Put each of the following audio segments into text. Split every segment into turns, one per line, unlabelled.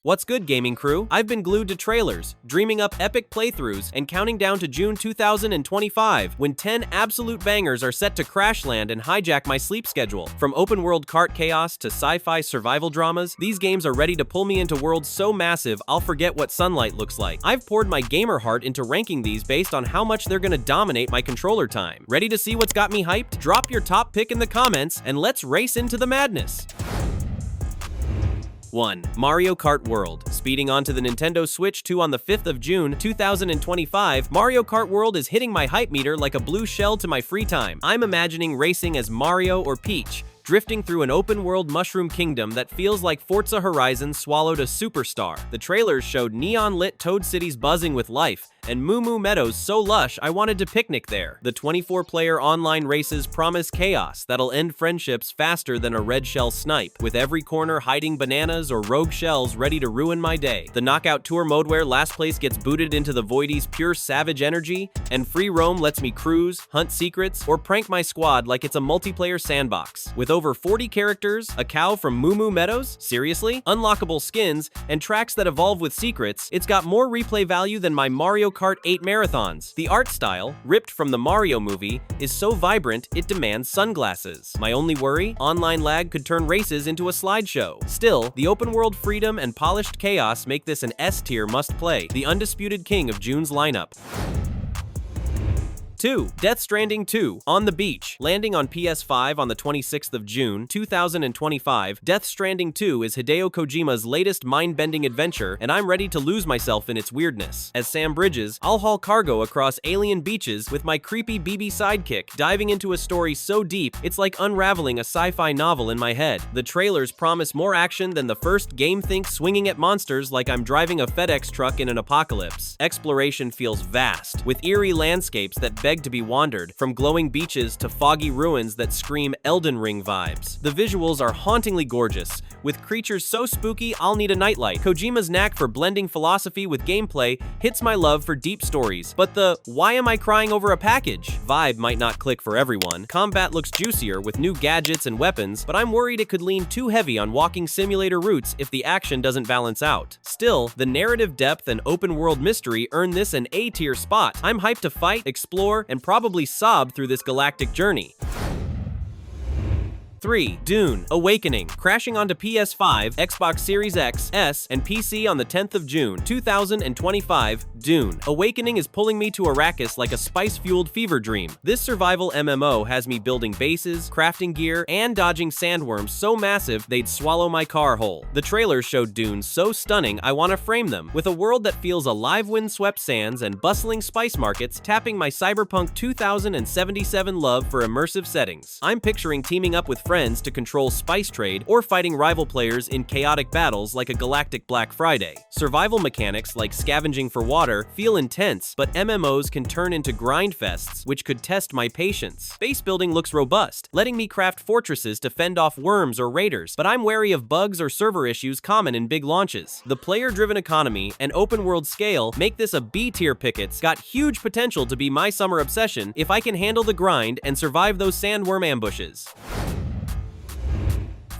What's good, gaming crew? I've been glued to trailers, dreaming up epic playthroughs, and counting down to June 2025, when 10 absolute bangers are set to crash land and hijack my sleep schedule. From open-world kart chaos to sci-fi survival dramas, these games are ready to pull me into worlds so massive I'll forget what sunlight looks like. I've poured my gamer heart into ranking these based on how much they're gonna dominate my controller time. Ready to see what's got me hyped? Drop your top pick in the comments, and let's race into the madness! 1. Mario Kart World. Speeding onto the Nintendo Switch 2 on the 5th of June, 2025, Mario Kart World is hitting my hype meter like a blue shell to my free time. I'm imagining racing as Mario or Peach, drifting through an open-world mushroom kingdom that feels like Forza Horizon swallowed a superstar. The trailers showed neon-lit Toad Cities buzzing with life, and Moo Moo Meadows so lush I wanted to picnic there. The 24-player online races promise chaos that'll end friendships faster than a red shell snipe, with every corner hiding bananas or rogue shells ready to ruin my day. The Knockout Tour mode where last place gets booted into the Voidy's pure savage energy, and Free Roam lets me cruise, hunt secrets, or prank my squad like it's a multiplayer sandbox. With over 40 characters, a cow from Moo Moo Meadows, seriously? Unlockable skins, and tracks that evolve with secrets, it's got more replay value than my Mario Kart 8 marathons. The art style, ripped from the Mario movie, is so vibrant it demands sunglasses. My only worry? Online lag could turn races into a slideshow. Still, the open-world freedom and polished chaos make this an S-tier must-play, the undisputed king of June's lineup. 2. Death Stranding 2, On the Beach. Landing on PS5 on the 26th of June, 2025, Death Stranding 2 is Hideo Kojima's latest mind-bending adventure, and I'm ready to lose myself in its weirdness. As Sam Bridges, I'll haul cargo across alien beaches with my creepy BB sidekick, diving into a story so deep, it's like unraveling a sci-fi novel in my head. The trailers promise more action than the first game, think swinging at monsters like I'm driving a FedEx truck in an apocalypse. Exploration feels vast, with eerie landscapes that beg to be wandered, from glowing beaches to foggy ruins that scream Elden Ring vibes. The visuals are hauntingly gorgeous, with creatures so spooky I'll need a nightlight. Kojima's knack for blending philosophy with gameplay hits my love for deep stories, but the "why am I crying over a package" vibe might not click for everyone. Combat looks juicier with new gadgets and weapons, but I'm worried it could lean too heavy on walking simulator routes if the action doesn't balance out. Still, the narrative depth and open-world mystery earn this an A-tier spot. I'm hyped to fight, explore, and probably sob through this galactic journey. 3. Dune Awakening. Crashing onto PS5, Xbox Series X, S, and PC on the 10th of June, 2025, Dune Awakening is pulling me to Arrakis like a spice-fueled fever dream. This survival MMO has me building bases, crafting gear, and dodging sandworms so massive they'd swallow my car whole. The trailers showed dunes so stunning I want to frame them, with a world that feels alive, wind-swept sands and bustling spice markets tapping my Cyberpunk 2077 love for immersive settings. I'm picturing teaming up with friends to control spice trade or fighting rival players in chaotic battles like a galactic Black Friday. Survival mechanics like scavenging for water feel intense, but MMOs can turn into grind fests, which could test my patience. Base building looks robust, letting me craft fortresses to fend off worms or raiders, but I'm wary of bugs or server issues common in big launches. The player-driven economy and open-world scale make this a B-tier pick. It's got huge potential to be my summer obsession if I can handle the grind and survive those sandworm ambushes.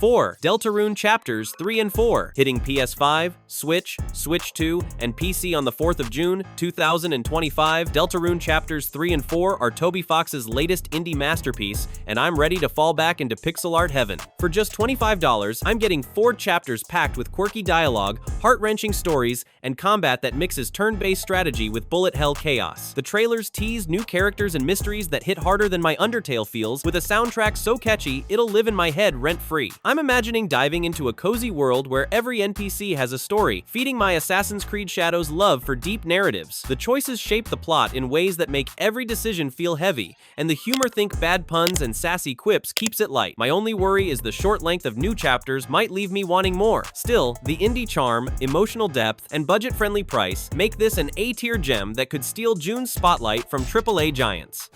4. Deltarune Chapters 3 and 4, hitting PS5, Switch, Switch 2, and PC on the 4th of June, 2025. Deltarune Chapters 3 and 4 are Toby Fox's latest indie masterpiece, and I'm ready to fall back into pixel art heaven. For just $25, I'm getting 4 chapters packed with quirky dialogue, heart-wrenching stories, and combat that mixes turn-based strategy with bullet hell chaos. The trailers tease new characters and mysteries that hit harder than my Undertale feels, with a soundtrack so catchy it'll live in my head rent-free. I'm imagining diving into a cozy world where every NPC has a story, feeding my Assassin's Creed Shadows love for deep narratives. The choices shape the plot in ways that make every decision feel heavy, and the humor, think bad puns and sassy quips, keeps it light. My only worry is the short length of new chapters might leave me wanting more. Still, the indie charm, emotional depth, and budget-friendly price make this an A-tier gem that could steal June's spotlight from AAA giants.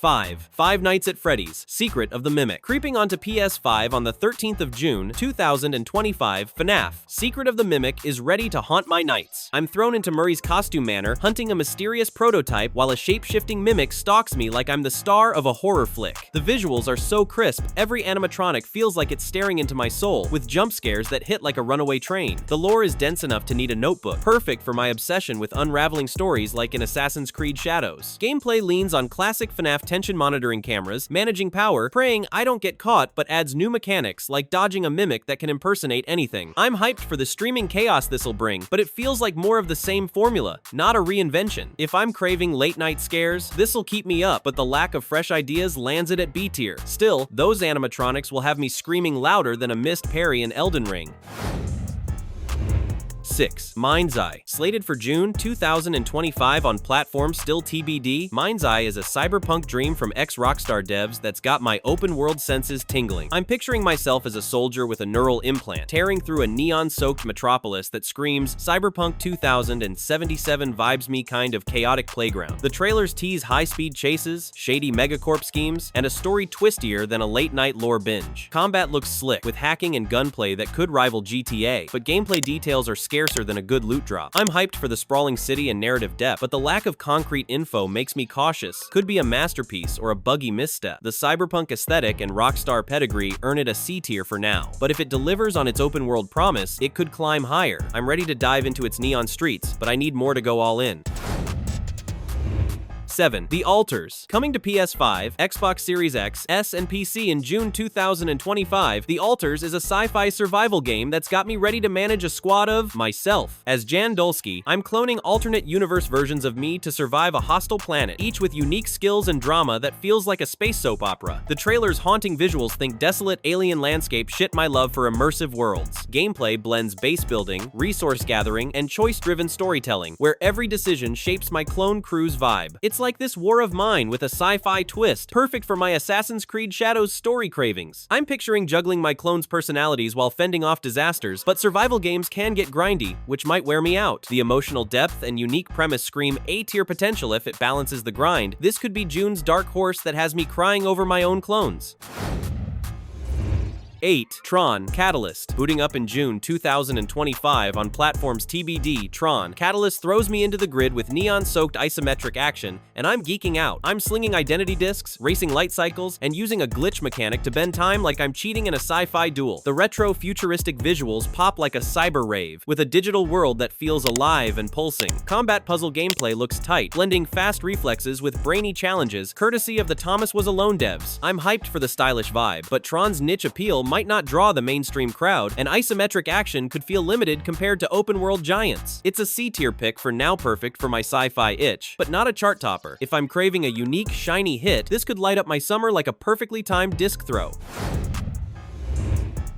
5. Five Nights at Freddy's, Secret of the Mimic. Creeping onto PS5 on the 13th of June, 2025, FNAF, Secret of the Mimic is ready to haunt my nights. I'm thrown into Murray's costume manor, hunting a mysterious prototype while a shape-shifting mimic stalks me like I'm the star of a horror flick. The visuals are so crisp, every animatronic feels like it's staring into my soul, with jump scares that hit like a runaway train. The lore is dense enough to need a notebook, perfect for my obsession with unraveling stories like in Assassin's Creed Shadows. Gameplay leans on classic FNAF tension monitoring cameras, managing power, praying I don't get caught, but adds new mechanics like dodging a mimic that can impersonate anything. I'm hyped for the streaming chaos this'll bring, but it feels like more of the same formula, not a reinvention. If I'm craving late-night scares, this'll keep me up, but the lack of fresh ideas lands it at B tier. Still, those animatronics will have me screaming louder than a missed parry in Elden Ring. 6. MindsEye. Slated for June 2025 on platforms still TBD, MindsEye is a cyberpunk dream from ex-Rockstar devs that's got my open-world senses tingling. I'm picturing myself as a soldier with a neural implant, tearing through a neon-soaked metropolis that screams Cyberpunk 2077 vibes me kind of chaotic playground. The trailers tease high-speed chases, shady megacorp schemes, and a story twistier than a late-night lore binge. Combat looks slick, with hacking and gunplay that could rival GTA, but gameplay details are scarcer than a good loot drop. I'm hyped for the sprawling city and narrative depth, but the lack of concrete info makes me cautious. Could be a masterpiece or a buggy misstep. The cyberpunk aesthetic and Rockstar pedigree earn it a C tier for now, but if it delivers on its open world promise, it could climb higher. I'm ready to dive into its neon streets, but I need more to go all in. 7. The Alters. Coming to PS5, Xbox Series X, S, and PC in June 2025, The Alters is a sci-fi survival game that's got me ready to manage a squad of myself. As Jan Dolsky, I'm cloning alternate universe versions of me to survive a hostile planet, each with unique skills and drama that feels like a space soap opera. The trailer's haunting visuals think desolate alien landscape shit my love for immersive worlds. Gameplay blends base building, resource gathering, and choice-driven storytelling, where every decision shapes my clone crew's vibe. It's like this war of mine with a sci-fi twist, perfect for my Assassin's Creed Shadows story cravings. I'm picturing juggling my clone's personalities while fending off disasters, but survival games can get grindy, which might wear me out. The emotional depth and unique premise scream A-tier potential if it balances the grind. This could be June's dark horse that has me crying over my own clones. 8. Tron Catalyst. Booting up in June 2025 on platforms TBD, Tron Catalyst throws me into the grid with neon-soaked isometric action, and I'm geeking out. I'm slinging identity discs, racing light cycles, and using a glitch mechanic to bend time like I'm cheating in a sci-fi duel. The retro futuristic visuals pop like a cyber rave, with a digital world that feels alive and pulsing. Combat puzzle gameplay looks tight, blending fast reflexes with brainy challenges, courtesy of the Thomas Was Alone devs. I'm hyped for the stylish vibe, but Tron's niche appeal might not draw the mainstream crowd, and isometric action could feel limited compared to open-world giants. It's a C-tier pick for now, perfect for my sci-fi itch, but not a chart topper. If I'm craving a unique, shiny hit, this could light up my summer like a perfectly timed disc throw.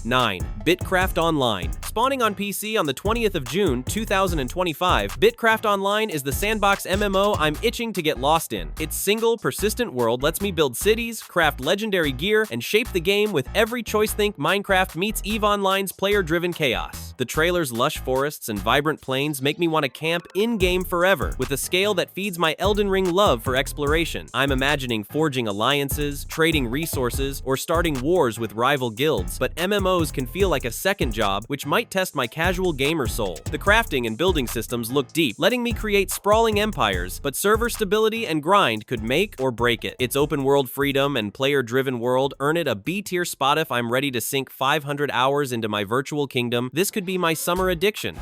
9. BitCraft Online. Spawning on PC on the 20th of June 2025, BitCraft Online is the sandbox MMO I'm itching to get lost in. Its single, persistent world lets me build cities, craft legendary gear, and shape the game with every choice. Think Minecraft meets EVE Online's player-driven chaos. The trailer's lush forests and vibrant plains make me want to camp in-game forever, with a scale that feeds my Elden Ring love for exploration. I'm imagining forging alliances, trading resources, or starting wars with rival guilds, but MMOs can feel like a second job, which might test my casual gamer soul. The crafting and building systems look deep, letting me create sprawling empires, but server stability and grind could make or break it. Its open-world freedom and player-driven world earn it a B-tier spot if I'm ready to sink 500 hours into my virtual kingdom. This could be my summer addiction.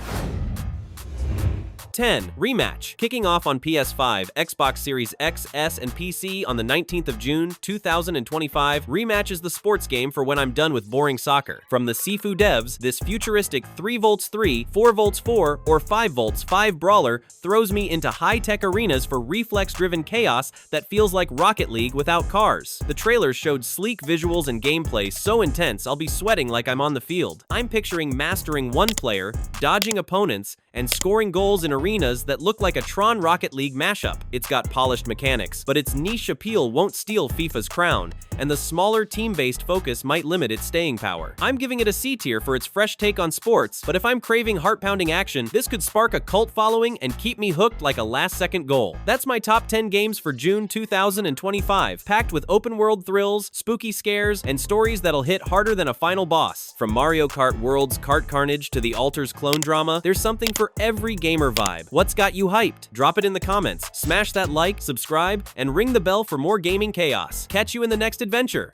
10. Rematch. Kicking off on PS5, Xbox Series X, S, and PC on the 19th of June 2025, Rematch is the sports game for when I'm done with boring soccer. From the Sifu devs, this futuristic 3 volts 3, 4 volts 4, or 5 volts 5 brawler throws me into high-tech arenas for reflex-driven chaos that feels like Rocket League without cars. The trailers showed sleek visuals and gameplay so intense I'll be sweating like I'm on the field. I'm picturing mastering one player, dodging opponents, and scoring goals in arenas that look like a Tron Rocket League mashup. It's got polished mechanics, but its niche appeal won't steal FIFA's crown, and the smaller team-based focus might limit its staying power. I'm giving it a C tier for its fresh take on sports, but if I'm craving heart-pounding action, this could spark a cult following and keep me hooked like a last-second goal. That's my top 10 games for June 2025, packed with open-world thrills, spooky scares, and stories that'll hit harder than a final boss. From Mario Kart World's Kart Carnage to the Alters clone drama, there's something for every gamer vibe. What's got you hyped? Drop it in the comments, smash that like, subscribe, and ring the bell for more gaming chaos. Catch you in the next adventure!